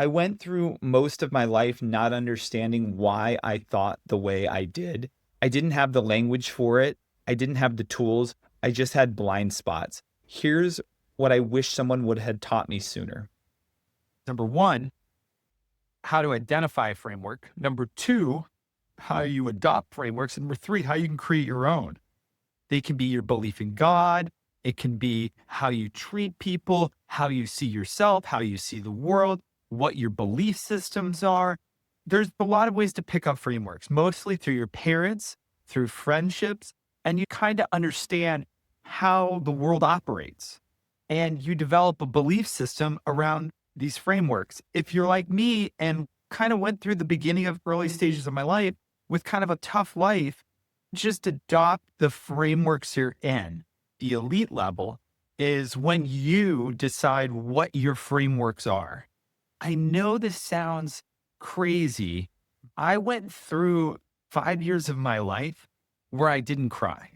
I went through most of my life not understanding why I thought the way I did. I didn't have the language for it. I didn't have the tools. I just had blind spots. Here's what I wish someone would have taught me sooner. Number one, how to identify a framework. Number two, how you adopt frameworks. And number three, how you can create your own. They can be your belief in God. It can be how you treat people, how you see yourself, how you see the world, what your belief systems are. There's a lot of ways to pick up frameworks, mostly through your parents, through friendships, and you kind of understand how the world operates. And you develop a belief system around these frameworks. If you're like me and kind of went through the beginning of early stages of my life with kind of a tough life, just adopt the frameworks you're in. The elite level is when you decide what your frameworks are. I know this sounds crazy. I went through 5 years of my life where I didn't cry.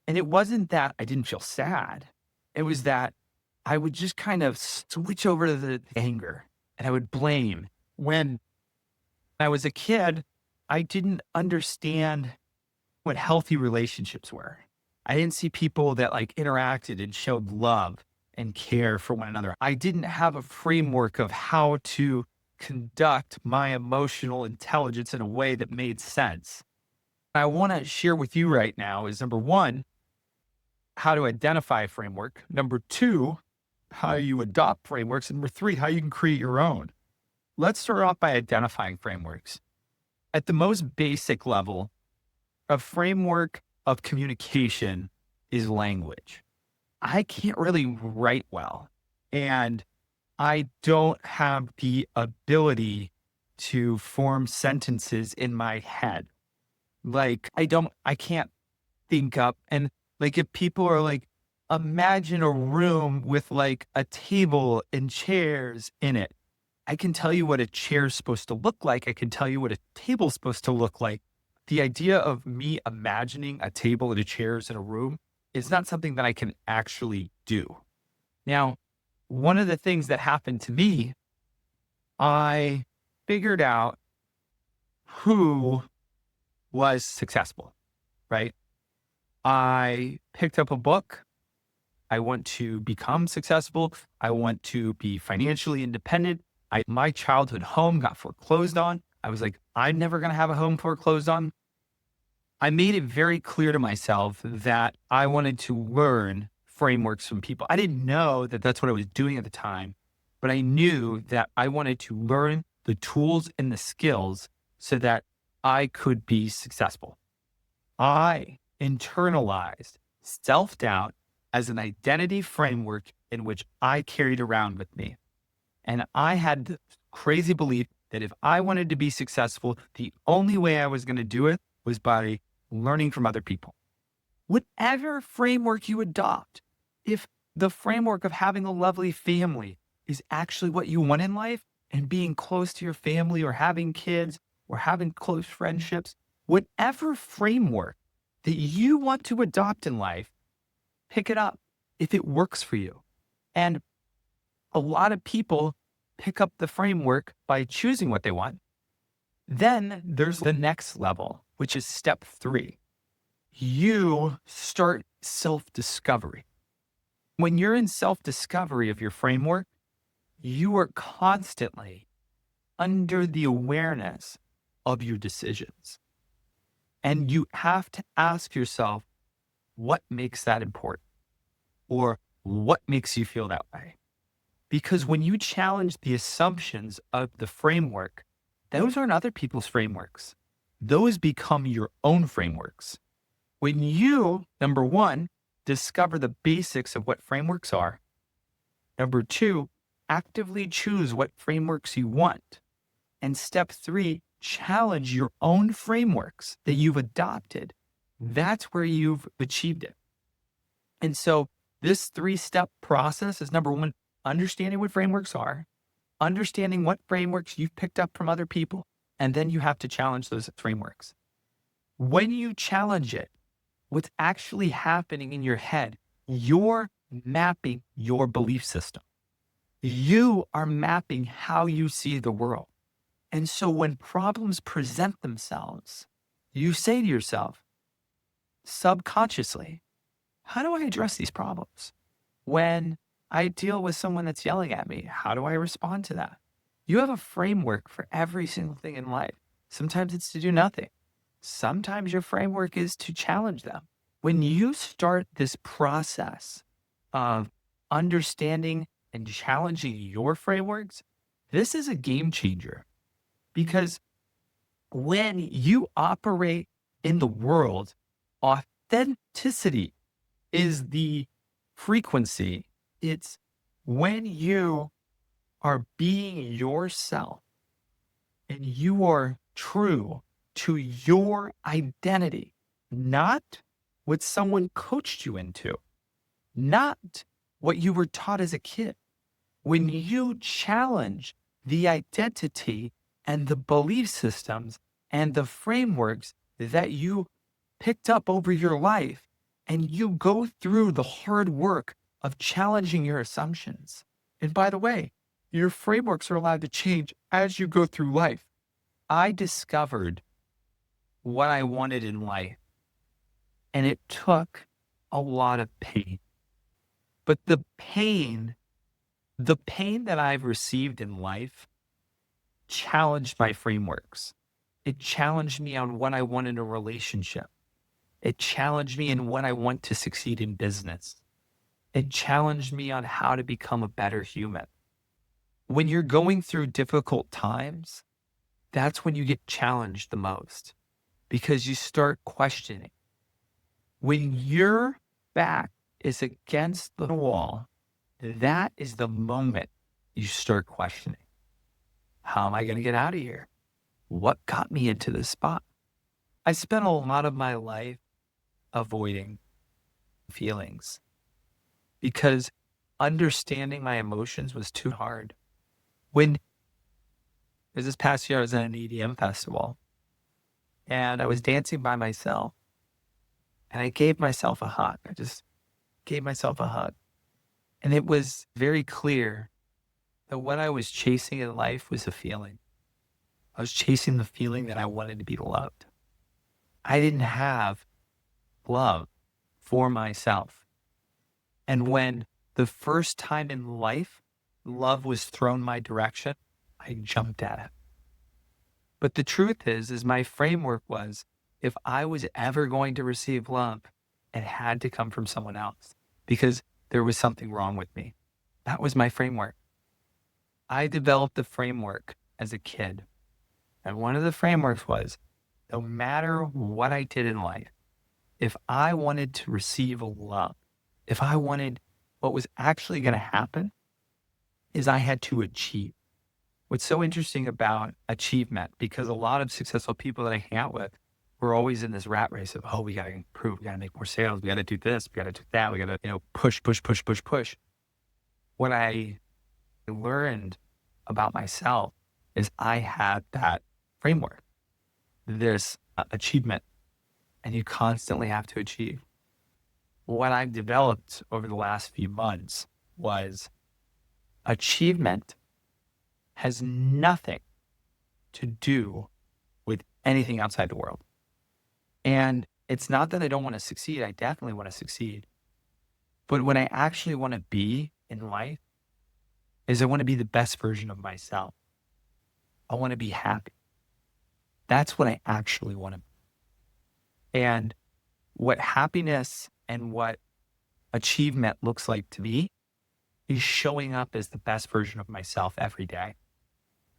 And it wasn't that I didn't feel sad. It was that I would just kind of switch over to the anger and I would blame. When I was a kid, I didn't understand what healthy relationships were. I didn't see people that like interacted and showed love and care for one another. I didn't have a framework of how to conduct my emotional intelligence in a way that made sense. I want to share with you right now is number one, how to identify a framework. Number two, how you adopt frameworks. And number three, how you can create your own. Let's start off by identifying frameworks. At the most basic level, a framework of communication is language. I can't really write well, and I don't have the ability to form sentences in my head. Like, I can't think up. And like, if people are like, imagine a room with like a table and chairs in it, I can tell you what a chair's supposed to look like. I can tell you what a table's supposed to look like. The idea of me imagining a table and a chairs in a room is not something that I can actually do. Now, one of the things that happened to me, I figured out who was successful, right? I picked up a book. I want to become successful. I want to be financially independent. My childhood home got foreclosed on. I was like, I'm never going to have a home foreclosed on. I made it very clear to myself that I wanted to learn frameworks from people. I didn't know that that's what I was doing at the time, but I knew that I wanted to learn the tools and the skills so that I could be successful. I internalized self doubt as an identity framework in which I carried around with me. And I had the crazy belief that if I wanted to be successful, the only way I was going to do it was by learning from other people. Whatever framework you adopt, if the framework of having a lovely family is actually what you want in life and being close to your family or having kids or having close friendships, whatever framework that you want to adopt in life, pick it up if it works for you. And a lot of people pick up the framework by choosing what they want. Then there's the next level, which is step 3. You start self-discovery. When you're in self-discovery of your framework, you are constantly under the awareness of your decisions. And you have to ask yourself, what makes that important? Or what makes you feel that way? Because when you challenge the assumptions of the framework, those aren't other people's frameworks. Those become your own frameworks. When you, number one, discover the basics of what frameworks are, number two, actively choose what frameworks you want, and step 3, challenge your own frameworks that you've adopted, that's where you've achieved it. And so this 3-step process is number one, understanding what frameworks are, understanding what frameworks you've picked up from other people, and then you have to challenge those frameworks. When you challenge it, what's actually happening in your head, you're mapping your belief system. You are mapping how you see the world. And so when problems present themselves, you say to yourself subconsciously, how do I address these problems? When I deal with someone that's yelling at me, how do I respond to that? You have a framework for every single thing in life. Sometimes it's to do nothing. Sometimes your framework is to challenge them. When you start this process of understanding and challenging your frameworks, this is a game changer because when you operate in the world, authenticity is the frequency. It's when you are being yourself and you are true to your identity, not what someone coached you into, not what you were taught as a kid. When you challenge the identity and the belief systems and the frameworks that you picked up over your life, and you go through the hard work of challenging your assumptions. And by the way, your frameworks are allowed to change as you go through life. I discovered what I wanted in life, and it took a lot of pain. But the pain that I've received in life challenged my frameworks. It challenged me on what I want in a relationship. It challenged me in what I want to succeed in business. It challenged me on how to become a better human. When you're going through difficult times, that's when you get challenged the most because you start questioning. When your back is against the wall, that is the moment you start questioning. How am I going to get out of here? What got me into this spot? I spent a lot of my life avoiding feelings because understanding my emotions was too hard. When this past year, I was at an EDM festival and I was dancing by myself and I gave myself a hug. I just gave myself a hug. And it was very clear that what I was chasing in life was a feeling. I was chasing the feeling that I wanted to be loved. I didn't have love for myself. And when the first time in life love was thrown my direction, I jumped at it. But the truth is my framework was if I was ever going to receive love, it had to come from someone else because there was something wrong with me. That was my framework. I developed the framework as a kid. And one of the frameworks was no matter what I did in life, if I wanted to receive a love, if I wanted what was actually going to happen, is I had to achieve. What's so interesting about achievement, because a lot of successful people that I hang out with, we're always in this rat race of, oh, we got to improve, we got to make more sales, we got to do this, we got to do that, we got to, push. What I learned about myself is I had that framework. There's achievement, and you constantly have to achieve. What I've developed over the last few months was achievement has nothing to do with anything outside the world. And it's not that I don't want to succeed. I definitely want to succeed. But what I actually want to be in life is I want to be the best version of myself. I want to be happy. That's what I actually want to be. And what happiness and what achievement looks like to me is showing up as the best version of myself every day.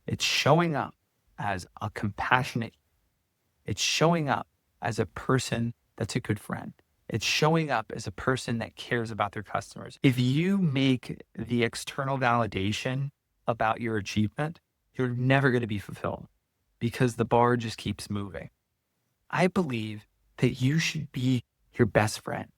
It's showing up as a compassionate. It's showing up as a person that's a good friend. It's showing up as a person that cares about their customers. If you make the external validation about your achievement, you're never going to be fulfilled because the bar just keeps moving. I believe that you should be your best friend.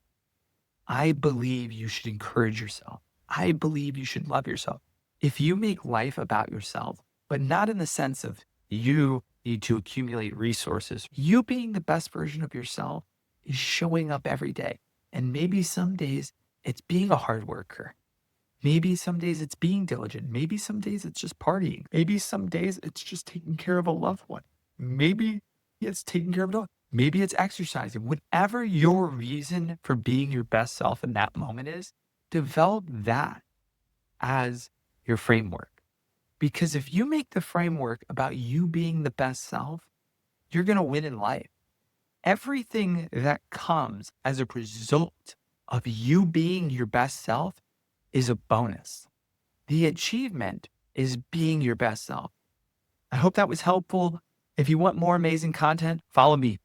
I believe you should encourage yourself. I believe you should love yourself. If you make life about yourself, but not in the sense of you need to accumulate resources, you being the best version of yourself is showing up every day. And maybe some days it's being a hard worker. Maybe some days it's being diligent. Maybe some days it's just partying. Maybe some days it's just taking care of a loved one. Maybe it's taking care of a dog. Maybe it's exercising. Whatever your reason for being your best self in that moment is, develop that as your framework. Because if you make the framework about you being the best self, you're going to win in life. Everything that comes as a result of you being your best self is a bonus. The achievement is being your best self. I hope that was helpful. If you want more amazing content, follow me,